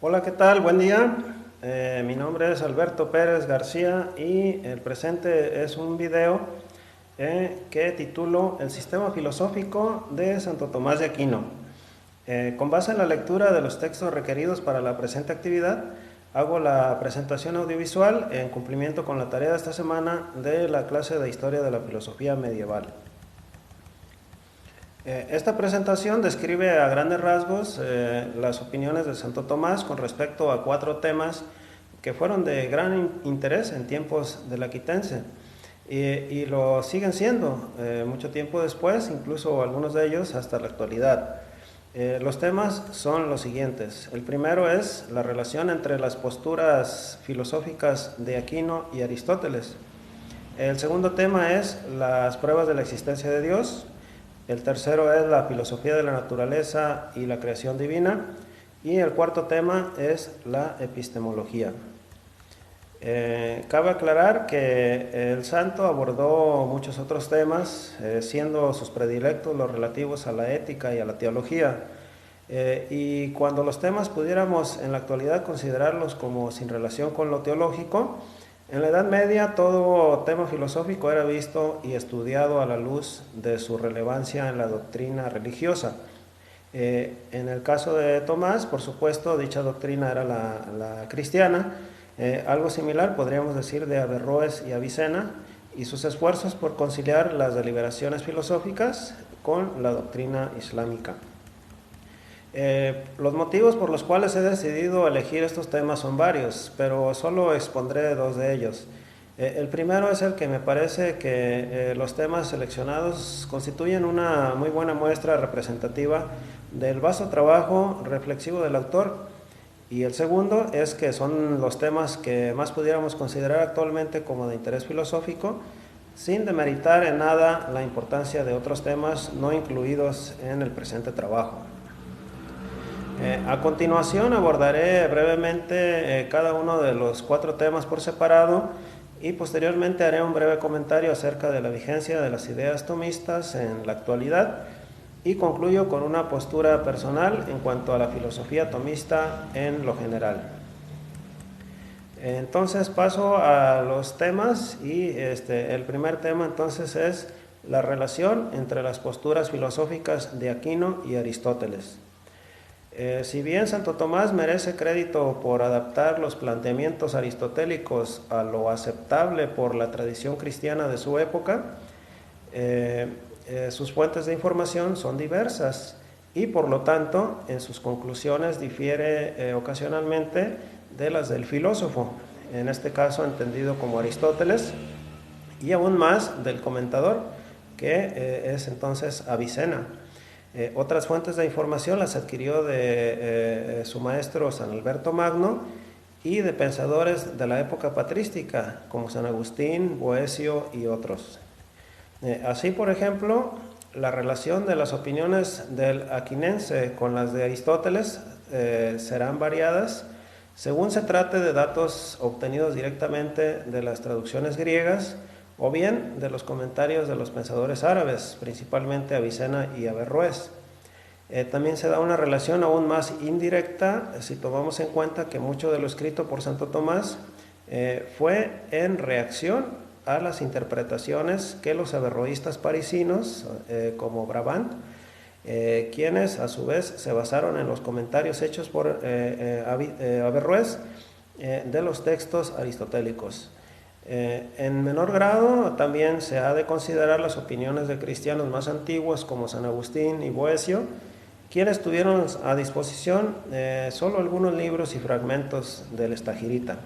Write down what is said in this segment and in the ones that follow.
Hola, ¿qué tal? Buen día. Mi nombre es Alberto Pérez García y el presente es un video que titulo El sistema filosófico de Santo Tomás de Aquino. Con base en la lectura de los textos requeridos para la presente actividad, hago la presentación audiovisual en cumplimiento con la tarea de esta semana de la clase de Historia de la Filosofía Medieval. Esta presentación describe a grandes rasgos las opiniones de Santo Tomás con respecto a 4 temas que fueron de gran interés en tiempos de la Quitense y lo siguen siendo mucho tiempo después, incluso algunos de ellos hasta la actualidad. Los temas son los siguientes. El primero es la relación entre las posturas filosóficas de Aquino y Aristóteles. El segundo tema es las pruebas de la existencia de Dios. El tercero es la filosofía de la naturaleza y la creación divina. Y el cuarto tema es la epistemología. Cabe aclarar que el santo abordó muchos otros temas, siendo sus predilectos los relativos a la ética y a la teología. Y cuando los temas pudiéramos en la actualidad considerarlos como sin relación con lo teológico, en la Edad Media todo tema filosófico era visto y estudiado a la luz de su relevancia en la doctrina religiosa. En el caso de Tomás, por supuesto, dicha doctrina era la cristiana. Algo similar podríamos decir de Averroes y Avicena y sus esfuerzos por conciliar las deliberaciones filosóficas con la doctrina islámica. Los motivos por los cuales he decidido elegir estos temas son varios, pero solo expondré 2 de ellos. El primero es el que me parece que los temas seleccionados constituyen una muy buena muestra representativa del vasto trabajo reflexivo del autor. Y el segundo es que son los temas que más pudiéramos considerar actualmente como de interés filosófico, sin demeritar en nada la importancia de otros temas no incluidos en el presente trabajo. A continuación abordaré brevemente cada uno de los 4 temas por separado y posteriormente haré un breve comentario acerca de la vigencia de las ideas tomistas en la actualidad y concluyo con una postura personal en cuanto a la filosofía tomista en lo general. Entonces paso a los temas y el primer tema entonces es la relación entre las posturas filosóficas de Aquino y Aristóteles. Si bien Santo Tomás merece crédito por adaptar los planteamientos aristotélicos a lo aceptable por la tradición cristiana de su época, sus fuentes de información son diversas y por lo tanto en sus conclusiones difiere ocasionalmente de las del filósofo, en este caso entendido como Aristóteles, y aún más del comentador, que es entonces Avicena. Otras fuentes de información las adquirió de su maestro San Alberto Magno y de pensadores de la época patrística como San Agustín, Boecio y otros. Así, por ejemplo, la relación de las opiniones del aquinense con las de Aristóteles serán variadas según se trate de datos obtenidos directamente de las traducciones griegas o bien de los comentarios de los pensadores árabes, principalmente Avicena y Averroes. También se da una relación aún más indirecta si tomamos en cuenta que mucho de lo escrito por Santo Tomás fue en reacción a las interpretaciones que los averroístas parisinos, como Brabant, quienes a su vez se basaron en los comentarios hechos por Averroes de los textos aristotélicos. En menor grado también se ha de considerar las opiniones de cristianos más antiguos como San Agustín y Boecio, quienes tuvieron a disposición solo algunos libros y fragmentos del Estagirita.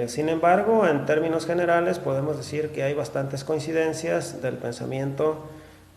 Sin embargo, en términos generales podemos decir que hay bastantes coincidencias del pensamiento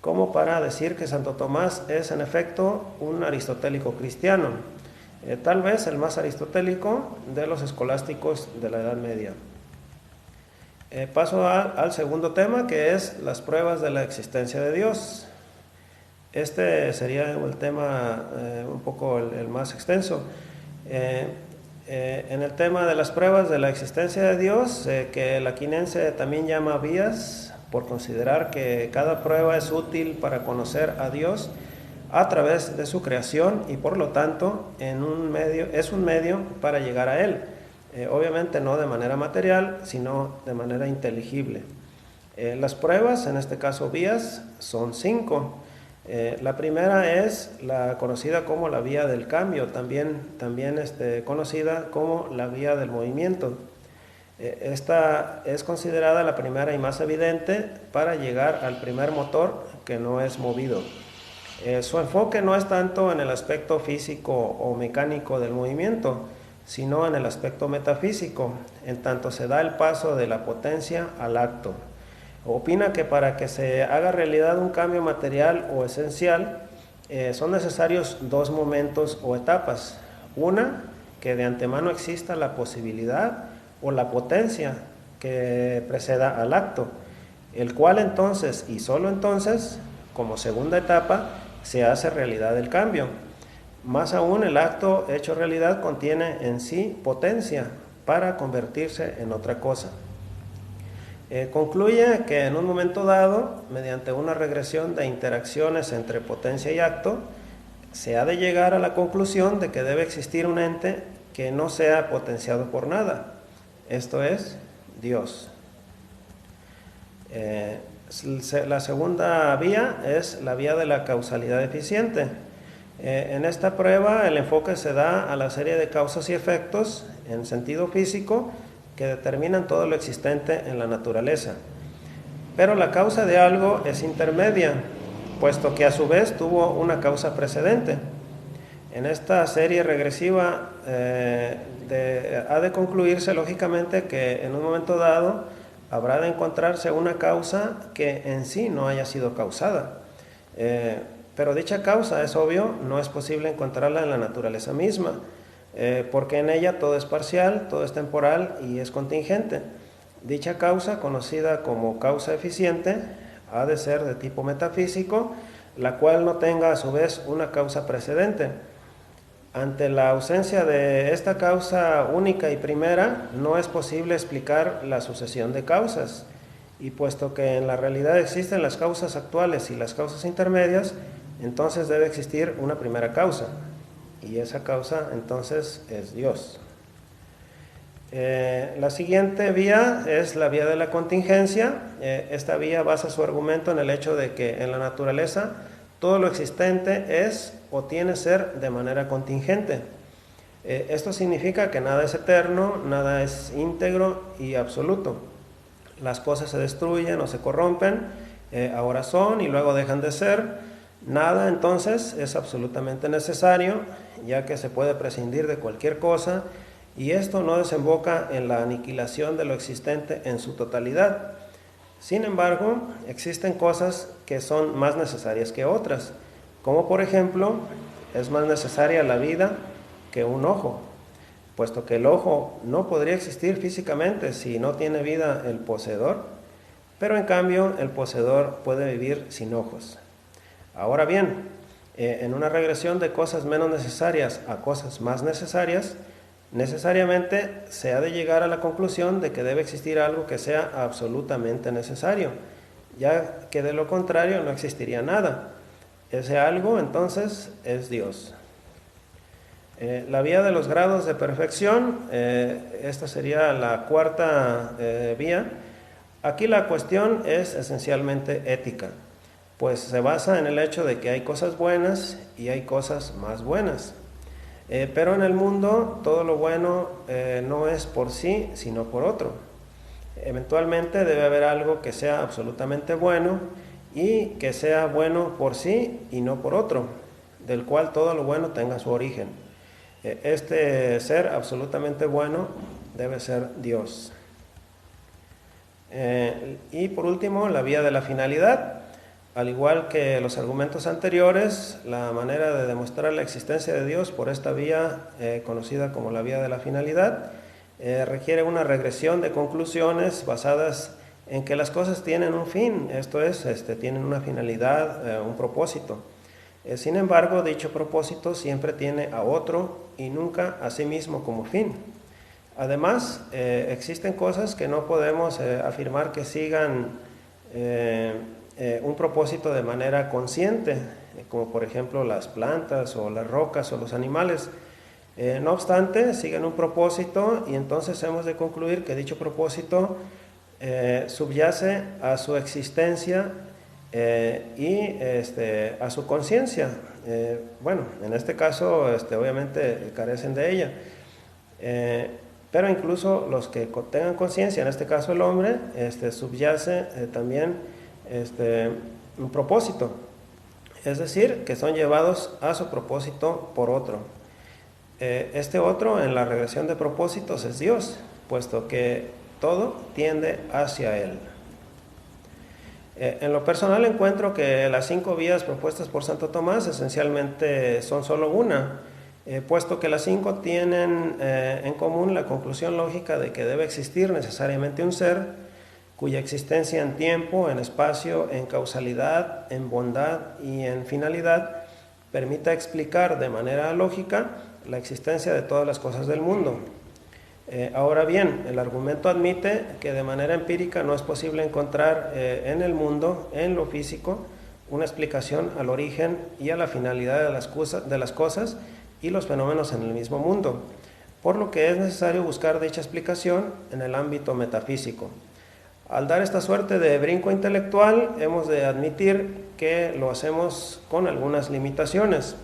como para decir que Santo Tomás es en efecto un aristotélico cristiano, tal vez el más aristotélico de los escolásticos de la Edad Media. Paso al segundo tema, que es las pruebas de la existencia de Dios. Este sería el tema un poco el más extenso. En el tema de las pruebas de la existencia de Dios, que el aquinense también llama vías, por considerar que cada prueba es útil para conocer a Dios, a través de su creación y por lo tanto es un medio para llegar a Él. Obviamente no de manera material, sino de manera inteligible. Las pruebas, en este caso vías, son 5. La primera es la conocida como la vía del cambio, también conocida como la vía del movimiento. Esta es considerada la primera y más evidente para llegar al primer motor que no es movido. Su enfoque no es tanto en el aspecto físico o mecánico del movimiento, sino en el aspecto metafísico, en tanto se da el paso de la potencia al acto. Opina que para que se haga realidad un cambio material o esencial, son necesarios 2 momentos o etapas. Una, que de antemano exista la posibilidad o la potencia que preceda al acto, el cual entonces y solo entonces, como segunda etapa, se hace realidad el cambio. Más aún, el acto hecho realidad contiene en sí potencia para convertirse en otra cosa. Concluye que en un momento dado, mediante una regresión de interacciones entre potencia y acto, se ha de llegar a la conclusión de que debe existir un ente que no sea potenciado por nada, esto es, Dios. La segunda vía es la vía de la causalidad eficiente. En esta prueba el enfoque se da a la serie de causas y efectos en sentido físico que determinan todo lo existente en la naturaleza. Pero la causa de algo es intermedia, puesto que a su vez tuvo una causa precedente. En esta serie regresiva ha de concluirse lógicamente que en un momento dado habrá de encontrarse una causa que en sí no haya sido causada. Pero dicha causa, es obvio, no es posible encontrarla en la naturaleza misma, porque en ella todo es parcial, todo es temporal y es contingente. Dicha causa, conocida como causa eficiente, ha de ser de tipo metafísico, la cual no tenga a su vez una causa precedente. Ante la ausencia de esta causa única y primera, no es posible explicar la sucesión de causas. Y puesto que en la realidad existen las causas actuales y las causas intermedias, entonces debe existir una primera causa. Y esa causa entonces es Dios. La siguiente vía es la vía de la contingencia. Esta vía basa su argumento en el hecho de que en la naturaleza todo lo existente es o tiene ser de manera contingente. Esto significa que nada es eterno, nada es íntegro y absoluto. Las cosas se destruyen o se corrompen, ahora son y luego dejan de ser. Nada entonces es absolutamente necesario, ya que se puede prescindir de cualquier cosa, y esto no desemboca en la aniquilación de lo existente en su totalidad. Sin embargo, existen cosas que son más necesarias que otras, como por ejemplo, es más necesaria la vida que un ojo, puesto que el ojo no podría existir físicamente si no tiene vida el poseedor, pero en cambio el poseedor puede vivir sin ojos. Ahora bien, en una regresión de cosas menos necesarias a cosas más necesarias, necesariamente se ha de llegar a la conclusión de que debe existir algo que sea absolutamente necesario, ya que de lo contrario no existiría nada. Ese algo entonces es Dios. La vía de los grados de perfección, esta sería la cuarta vía. Aquí la cuestión es esencialmente ética, pues se basa en el hecho de que hay cosas buenas y hay cosas más buenas. Pero en el mundo todo lo bueno no es por sí, sino por otro. Eventualmente debe haber algo que sea absolutamente bueno y que sea bueno por sí y no por otro, del cual todo lo bueno tenga su origen. Este ser absolutamente bueno debe ser Dios. Y por último, la vía de la finalidad. Al igual que los argumentos anteriores, la manera de demostrar la existencia de Dios por esta vía, conocida como la vía de la finalidad, requiere una regresión de conclusiones basadas en que las cosas tienen un fin, esto es, tienen una finalidad, un propósito. Sin embargo, dicho propósito siempre tiene a otro y nunca a sí mismo como fin. Además, existen cosas que no podemos afirmar que sigan un propósito de manera consciente, como por ejemplo las plantas o las rocas o los animales. No obstante, siguen un propósito y entonces hemos de concluir que dicho propósito subyace a su existencia y a su conciencia. Bueno, en este caso obviamente carecen de ella. Pero incluso los que tengan conciencia, en este caso el hombre, subyace también un propósito. Es decir, que son llevados a su propósito por otro. Este otro en la regresión de propósitos es Dios, puesto que todo tiende hacia Él. En lo personal encuentro que las 5 vías propuestas por Santo Tomás esencialmente son solo una, puesto que las 5 tienen en común la conclusión lógica de que debe existir necesariamente un ser cuya existencia en tiempo, en espacio, en causalidad, en bondad y en finalidad permita explicar de manera lógica la existencia de todas las cosas del mundo. Ahora bien, el argumento admite que de manera empírica no es posible encontrar en el mundo, en lo físico, una explicación al origen y a la finalidad de las cosas y los fenómenos en el mismo mundo, por lo que es necesario buscar dicha explicación en el ámbito metafísico. Al dar esta suerte de brinco intelectual, hemos de admitir que lo hacemos con algunas limitaciones.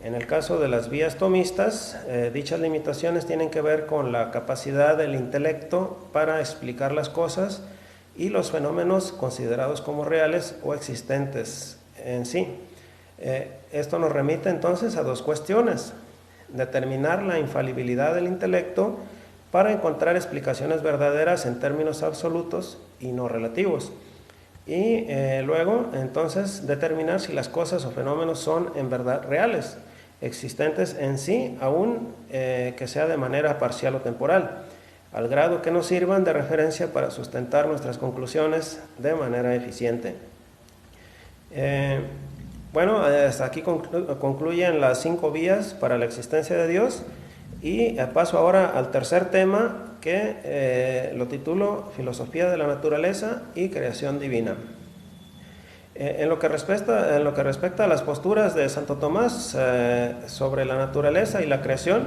En el caso de las vías tomistas, dichas limitaciones tienen que ver con la capacidad del intelecto para explicar las cosas y los fenómenos considerados como reales o existentes en sí. Esto nos remite entonces a 2 cuestiones: determinar la infalibilidad del intelecto para encontrar explicaciones verdaderas en términos absolutos y no relativos. Y luego, entonces, determinar si las cosas o fenómenos son en verdad reales, existentes en sí, aun que sea de manera parcial o temporal, al grado que nos sirvan de referencia para sustentar nuestras conclusiones de manera eficiente. Bueno, hasta aquí concluyen las 5 vías para la existencia de Dios. Y paso ahora al tercer tema, que lo titulo Filosofía de la Naturaleza y Creación Divina. En lo que respecta a las posturas de Santo Tomás sobre la naturaleza y la creación,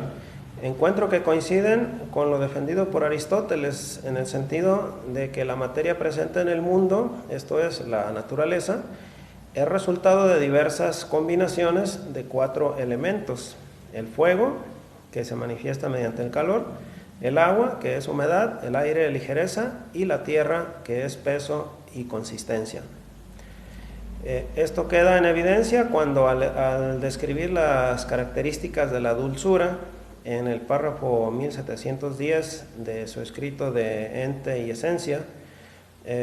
encuentro que coinciden con lo defendido por Aristóteles, en el sentido de que la materia presente en el mundo, esto es, la naturaleza, es resultado de diversas combinaciones de 4 elementos: el fuego, que se manifiesta mediante el calor; el agua, que es humedad; el aire, ligereza; y la tierra, que es peso y consistencia. Esto queda en evidencia cuando al describir las características de la dulzura, en el párrafo 1710 de su escrito de Ente y Esencia,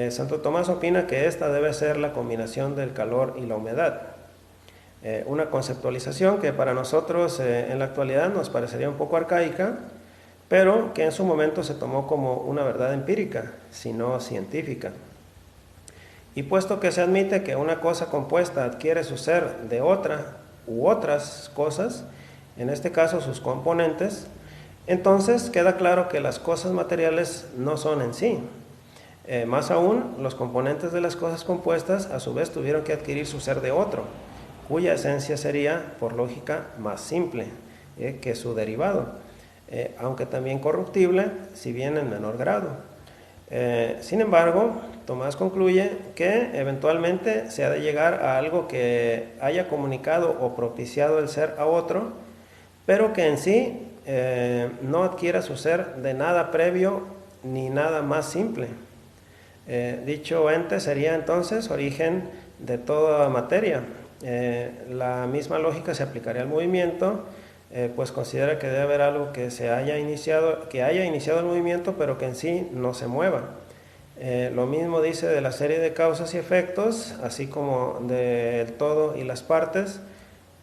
Santo Tomás opina que esta debe ser la combinación del calor y la humedad. Una conceptualización que para nosotros en la actualidad nos parecería un poco arcaica, pero que en su momento se tomó como una verdad empírica, si no científica. Y puesto que se admite que una cosa compuesta adquiere su ser de otra u otras cosas, en este caso sus componentes, entonces queda claro que las cosas materiales no son en sí. Más aún, los componentes de las cosas compuestas a su vez tuvieron que adquirir su ser de otro, cuya esencia sería, por lógica, más simple que su derivado, aunque también corruptible, si bien en menor grado. Sin embargo, Tomás concluye que eventualmente se ha de llegar a algo que haya comunicado o propiciado el ser a otro, pero que en sí no adquiera su ser de nada previo ni nada más simple. Dicho ente sería entonces origen de toda materia. La misma lógica se aplicaría al movimiento, pues considera que debe haber algo que haya iniciado el movimiento, pero que en sí no se mueva. Lo mismo dice de la serie de causas y efectos, así como del todo y las partes,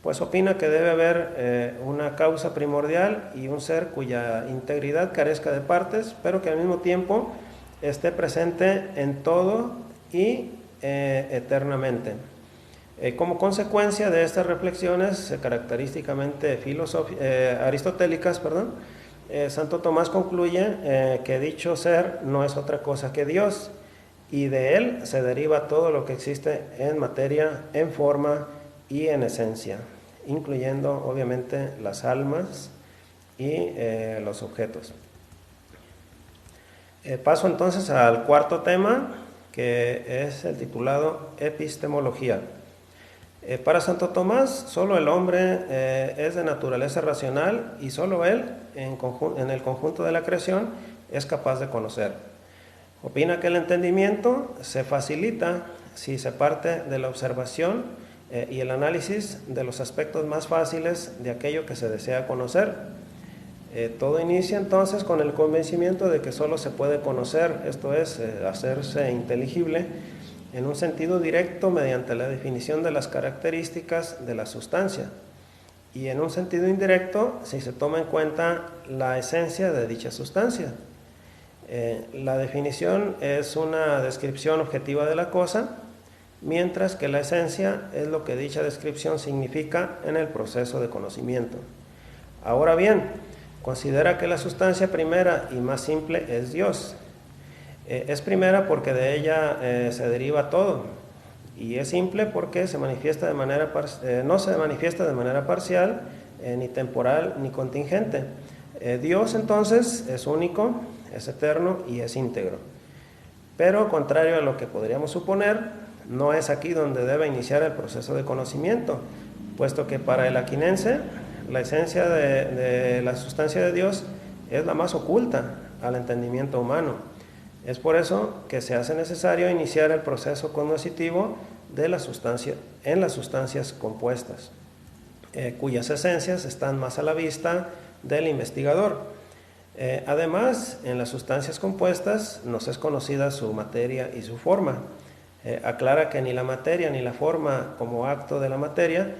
pues opina que debe haber una causa primordial y un ser cuya integridad carezca de partes, pero que al mismo tiempo esté presente en todo y eternamente. Como consecuencia de estas reflexiones característicamente aristotélicas, Santo Tomás concluye que dicho ser no es otra cosa que Dios, y de él se deriva todo lo que existe en materia, en forma y en esencia, incluyendo obviamente las almas y los objetos. Paso entonces al cuarto tema, que es el titulado Epistemología. Para Santo Tomás, solo el hombre es de naturaleza racional y solo él, en el conjunto de la creación, es capaz de conocer. Opina que el entendimiento se facilita si se parte de la observación y el análisis de los aspectos más fáciles de aquello que se desea conocer. Todo inicia entonces con el convencimiento de que solo se puede conocer, esto es, hacerse inteligible, en un sentido directo mediante la definición de las características de la sustancia, y en un sentido indirecto si se toma en cuenta la esencia de dicha sustancia. La definición es una descripción objetiva de la cosa, mientras que la esencia es lo que dicha descripción significa en el proceso de conocimiento. Ahora bien, considera que la sustancia primera y más simple es Dios. Es primera porque de ella se deriva todo, y es simple porque se manifiesta de manera no se manifiesta de manera parcial, ni temporal, ni contingente. Dios entonces es único, es eterno y es íntegro. Pero contrario a lo que podríamos suponer, no es aquí donde debe iniciar el proceso de conocimiento, puesto que para el aquinense la esencia de la sustancia de Dios es la más oculta al entendimiento humano. Es por eso que se hace necesario iniciar el proceso cognoscitivo de la sustancia, en las sustancias compuestas, cuyas esencias están más a la vista del investigador. Además, en las sustancias compuestas nos es conocida su materia y su forma. Aclara que ni la materia ni la forma como acto de la materia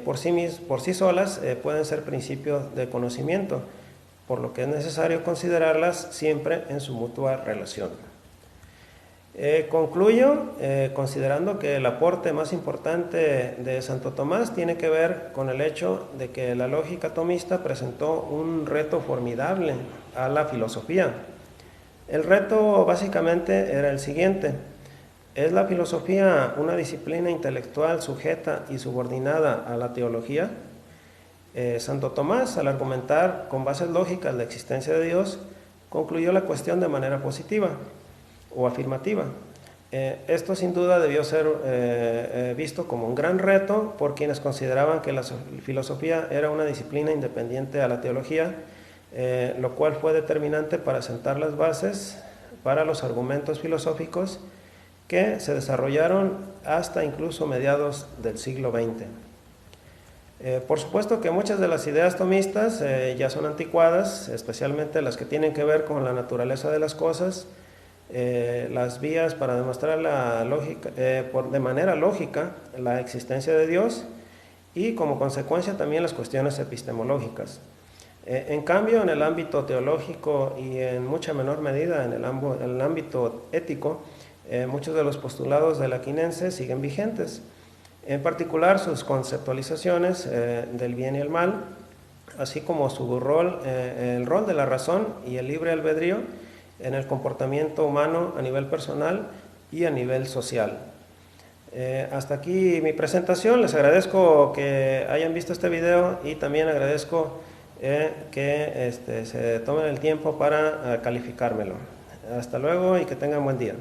por sí solas pueden ser principios de conocimiento, por lo que es necesario considerarlas siempre en su mutua relación. Concluyo considerando que el aporte más importante de Santo Tomás tiene que ver con el hecho de que la lógica tomista presentó un reto formidable a la filosofía. El reto básicamente era el siguiente: ¿es la filosofía una disciplina intelectual sujeta y subordinada a la teología? Santo Tomás, al argumentar con bases lógicas la existencia de Dios, concluyó la cuestión de manera positiva o afirmativa. Esto sin duda debió ser visto como un gran reto por quienes consideraban que la filosofía era una disciplina independiente a la teología, lo cual fue determinante para sentar las bases para los argumentos filosóficos que se desarrollaron hasta incluso mediados del siglo XX. Por supuesto que muchas de las ideas tomistas ya son anticuadas, especialmente las que tienen que ver con la naturaleza de las cosas, las vías para demostrar de manera lógica la existencia de Dios y como consecuencia también las cuestiones epistemológicas. En cambio, en el ámbito teológico y en mucha menor medida en el ámbito ético, muchos de los postulados del aquinense siguen vigentes. En particular, sus conceptualizaciones del bien y el mal, así como su rol, el rol de la razón y el libre albedrío en el comportamiento humano a nivel personal y a nivel social. Hasta aquí mi presentación. Les agradezco que hayan visto este video y también agradezco que se tomen el tiempo para calificármelo. Hasta luego y que tengan buen día.